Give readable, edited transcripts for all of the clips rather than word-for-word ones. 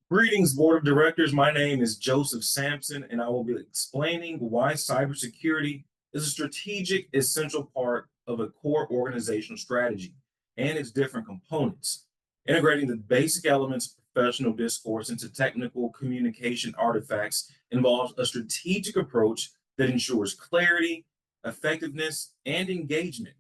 Greetings, Board of Directors. My name is Joseph Sampson, and I will be explaining why cybersecurity is a strategic, essential part of a core organizational strategy and its different components. Integrating the basic elements of professional discourse into technical communication artifacts involves a strategic approach that ensures clarity, effectiveness, and engagement.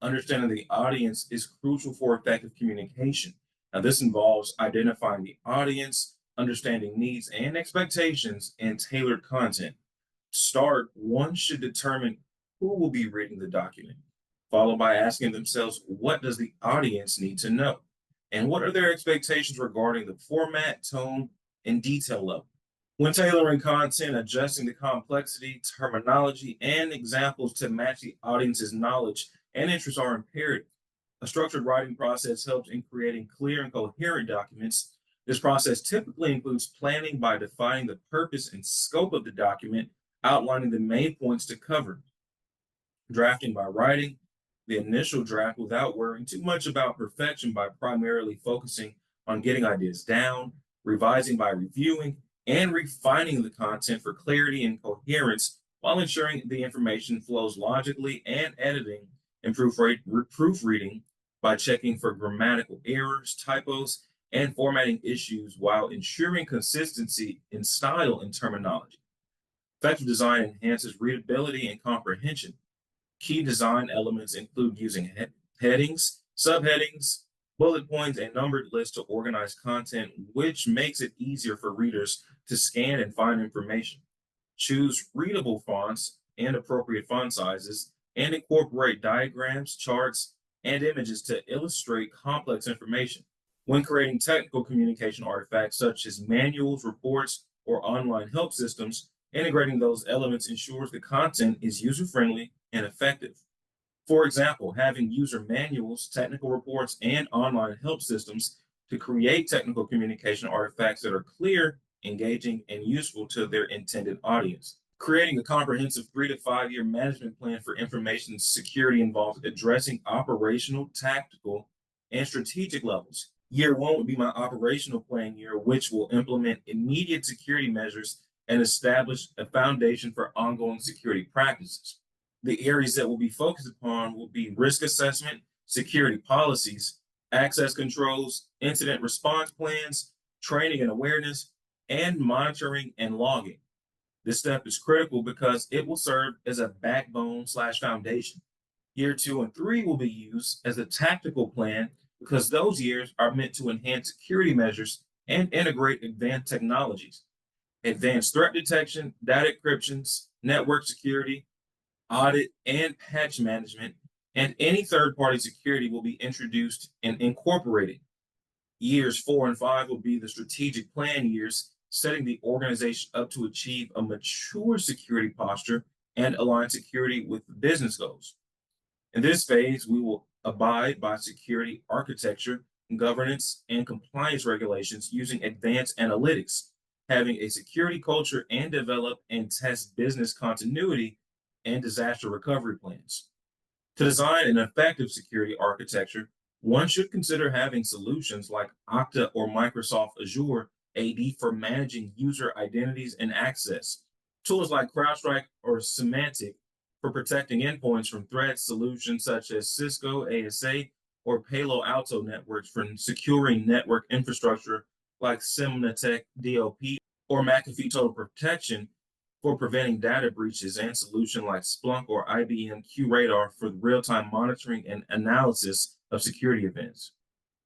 Understanding the audience is crucial for effective communication. Now, this involves identifying the audience, understanding needs and expectations, and tailored content. Start, one should determine who will be reading the document, followed by asking themselves, what does the audience need to know? And what are their expectations regarding the format, tone, and detail level? When tailoring content, adjusting the complexity, terminology, and examples to match the audience's knowledge and interests are imperative. A structured writing process helps in creating clear and coherent documents. This process typically includes planning by defining the purpose and scope of the document, outlining the main points to cover, drafting by writing the initial draft without worrying too much about perfection by primarily focusing on getting ideas down, revising by reviewing, and refining the content for clarity and coherence while ensuring the information flows logically, and editing and proofreading by checking for grammatical errors, typos, and formatting issues while ensuring consistency in style and terminology. Effective design enhances readability and comprehension. Key design elements include using headings, subheadings, bullet points, and numbered lists to organize content, which makes it easier for readers to scan and find information. Choose readable fonts and appropriate font sizes, and incorporate diagrams, charts, and images to illustrate complex information. When creating technical communication artifacts such as manuals, reports, or online help systems, integrating those elements ensures the content is user-friendly and effective. For example, having user manuals, technical reports, and online help systems to create technical communication artifacts that are clear, engaging, and useful to their intended audience. Creating a comprehensive 3 to 5 year management plan for information security involves addressing operational, tactical, and strategic levels. Year one would be my operational plan year, which will implement immediate security measures and establish a foundation for ongoing security practices. The areas that will be focused upon will be risk assessment, security policies, access controls, incident response plans, training and awareness, and monitoring and logging. This step is critical because it will serve as a backbone/foundation. Year 2 and 3 will be used as a tactical plan because those years are meant to enhance security measures and integrate advanced technologies. Advanced threat detection, data encryptions, network security, audit, and patch management, and any third-party security will be introduced and incorporated. Years 4 and 5 will be the strategic plan years, setting the organization up to achieve a mature security posture and align security with business goals. In this phase, we will abide by security architecture, governance, and compliance regulations using advanced analytics, having a security culture, and develop and test business continuity and disaster recovery plans. To design an effective security architecture, one should consider having solutions like Okta or Microsoft Azure AD for managing user identities and access, tools like CrowdStrike or Symantec for protecting endpoints from threats, solutions such as Cisco ASA or Palo Alto Networks for securing network infrastructure like Symantec DLP, or McAfee Total Protection for preventing data breaches, and solutions like Splunk or IBM QRadar for real-time monitoring and analysis of security events.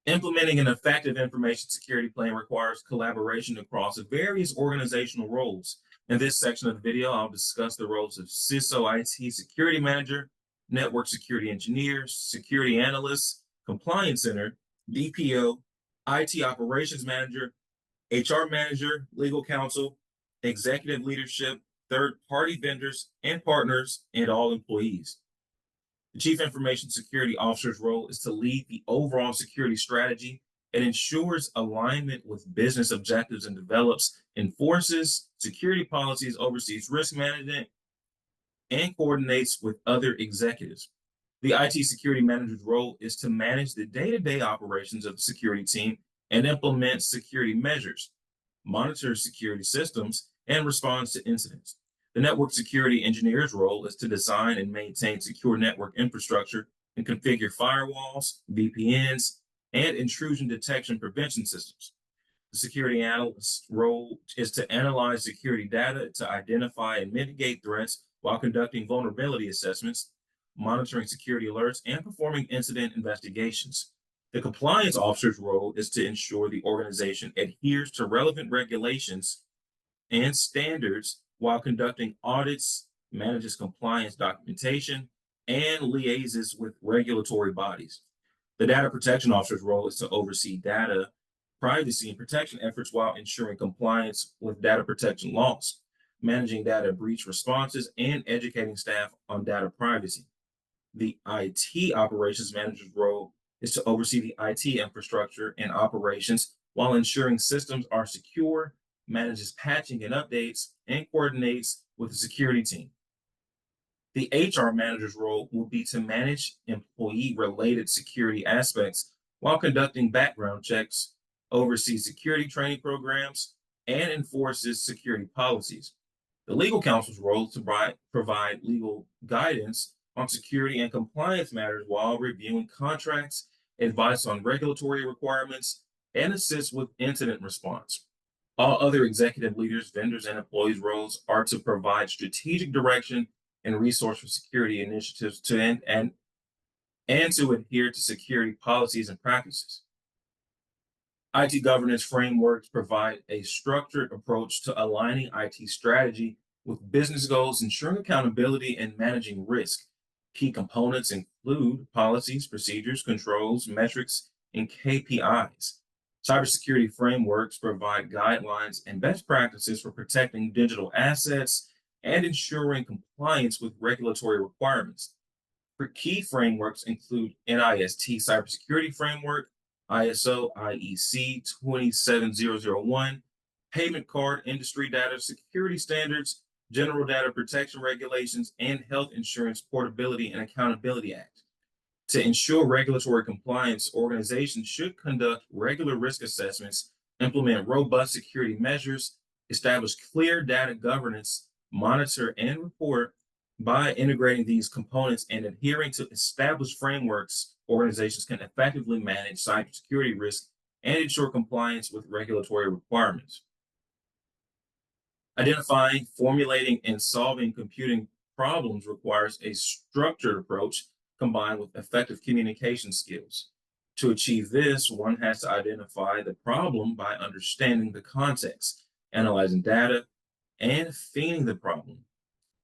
Implementing an effective information security plan requires collaboration across various organizational roles. In this section of the video, I'll discuss the roles of CISO IT security manager, network security engineer, security analyst, compliance center, DPO, IT operations manager, HR manager, legal counsel, executive leadership, third-party vendors and partners, and all employees. The Chief Information Security Officer's role is to lead the overall security strategy and ensures alignment with business objectives and develops, enforces security policies, oversees risk management, and coordinates with other executives. The IT security manager's role is to manage the day-to-day operations of the security team and implement security measures. monitors security systems, and responds to incidents. The network security engineer's role is to design and maintain secure network infrastructure and configure firewalls, VPNs, and intrusion detection prevention systems. The security analyst's role is to analyze security data to identify and mitigate threats while conducting vulnerability assessments, monitoring security alerts, and performing incident investigations. The compliance officer's role is to ensure the organization adheres to relevant regulations and standards while conducting audits, manages compliance documentation, and liaises with regulatory bodies. The data protection officer's role is to oversee data privacy and protection efforts while ensuring compliance with data protection laws, managing data breach responses, and educating staff on data privacy. The IT operations manager's role is to oversee the IT infrastructure and operations while ensuring systems are secure, manages patching and updates, and coordinates with the security team. The HR manager's role will be to manage employee related security aspects while conducting background checks, oversees security training programs, and enforces security policies. The legal counsel's role is to provide legal guidance on security and compliance matters while reviewing contracts, advice on regulatory requirements, and assist with incident response. All other executive leaders, vendors, and employees' roles are to provide strategic direction and resource for security initiatives and to adhere to security policies and practices. IT governance frameworks provide a structured approach to aligning IT strategy with business goals, ensuring accountability, and managing risk. Key components include policies, procedures, controls, metrics, and KPIs. Cybersecurity frameworks provide guidelines and best practices for protecting digital assets and ensuring compliance with regulatory requirements. For key frameworks include NIST Cybersecurity Framework, ISO IEC 27001, Payment Card Industry Data Security Standards, General Data Protection Regulations, and Health Insurance Portability and Accountability Act. To ensure regulatory compliance, organizations should conduct regular risk assessments, implement robust security measures, establish clear data governance, monitor and report. By integrating these components and adhering to established frameworks, organizations can effectively manage cybersecurity risk and ensure compliance with regulatory requirements. Identifying, formulating, and solving computing problems requires a structured approach combined with effective communication skills. To achieve this, one has to identify the problem by understanding the context, analyzing data, and feeding the problem.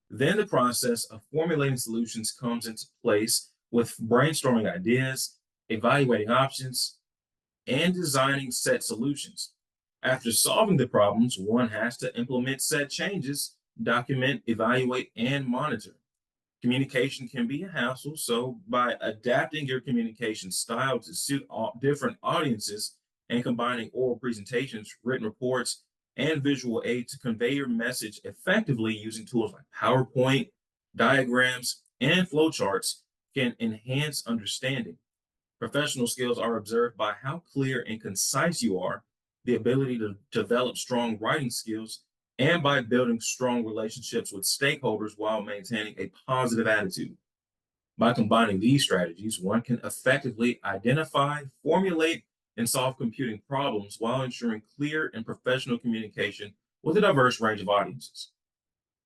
Then the process of formulating solutions comes into place with brainstorming ideas, evaluating options, and designing set solutions. After solving the problems, one has to implement set changes, document, evaluate, and monitor. Communication can be a hassle, so by adapting your communication style to suit all different audiences and combining oral presentations, written reports, and visual aid to convey your message effectively using tools like PowerPoint, diagrams, and flowcharts can enhance understanding. Professional skills are observed by how clear and concise you are, the ability to develop strong writing skills, and by building strong relationships with stakeholders while maintaining a positive attitude. By combining these strategies, one can effectively identify, formulate, and solve computing problems while ensuring clear and professional communication with a diverse range of audiences.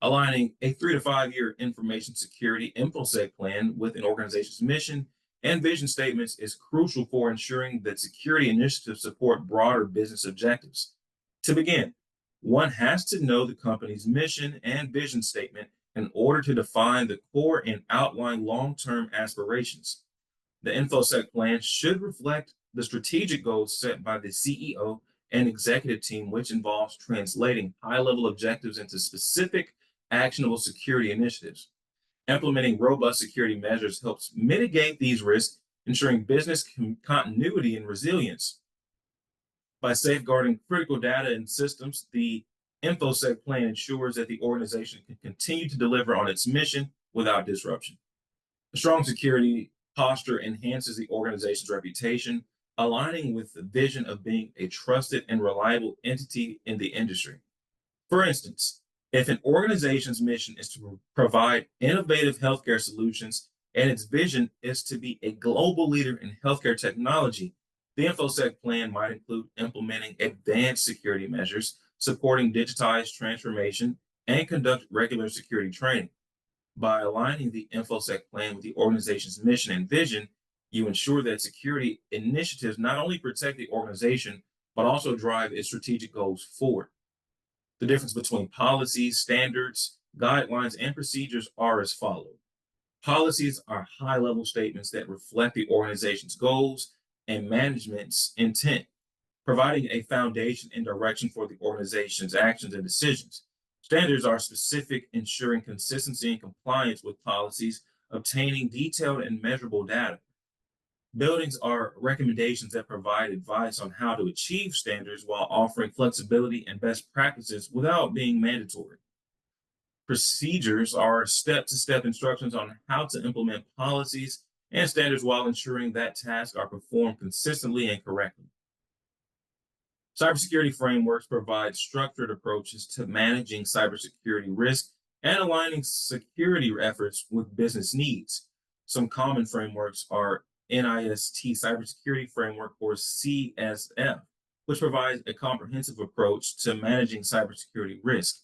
Aligning a 3 to 5 year information security InfoSec plan with an organization's mission and vision statements is crucial for ensuring that security initiatives support broader business objectives. To begin, one has to know the company's mission and vision statement in order to define the core and outline long-term aspirations. The InfoSec plan should reflect the strategic goals set by the CEO and executive team, which involves translating high-level objectives into specific, actionable security initiatives. Implementing robust security measures helps mitigate these risks, ensuring business continuity and resilience. By safeguarding critical data and systems, the InfoSec plan ensures that the organization can continue to deliver on its mission without disruption. A strong security posture enhances the organization's reputation, aligning with the vision of being a trusted and reliable entity in the industry. For instance, if an organization's mission is to provide innovative healthcare solutions and its vision is to be a global leader in healthcare technology, the InfoSec plan might include implementing advanced security measures, supporting digitized transformation, and conduct regular security training. By aligning the InfoSec plan with the organization's mission and vision, you ensure that security initiatives not only protect the organization, but also drive its strategic goals forward. The difference between policies, standards, guidelines, and procedures are as follows. Policies are high level statements that reflect the organization's goals and management's intent, providing a foundation and direction for the organization's actions and decisions. Standards are specific, ensuring consistency and compliance with policies, obtaining detailed and measurable data. Buildings are recommendations that provide advice on how to achieve standards while offering flexibility and best practices without being mandatory. Procedures are step to step instructions on how to implement policies and standards while ensuring that tasks are performed consistently and correctly. Cybersecurity frameworks provide structured approaches to managing cybersecurity risk and aligning security efforts with business needs. Some common frameworks are NIST Cybersecurity Framework, or CSF, which provides a comprehensive approach to managing cybersecurity risk,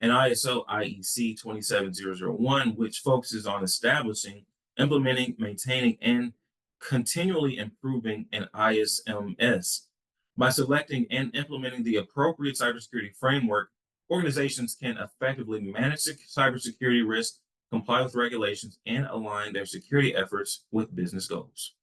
and ISO IEC 27001, which focuses on establishing, implementing, maintaining, and continually improving an ISMS. By selecting and implementing the appropriate cybersecurity framework, organizations can effectively manage cybersecurity risk, comply with regulations, and align their security efforts with business goals.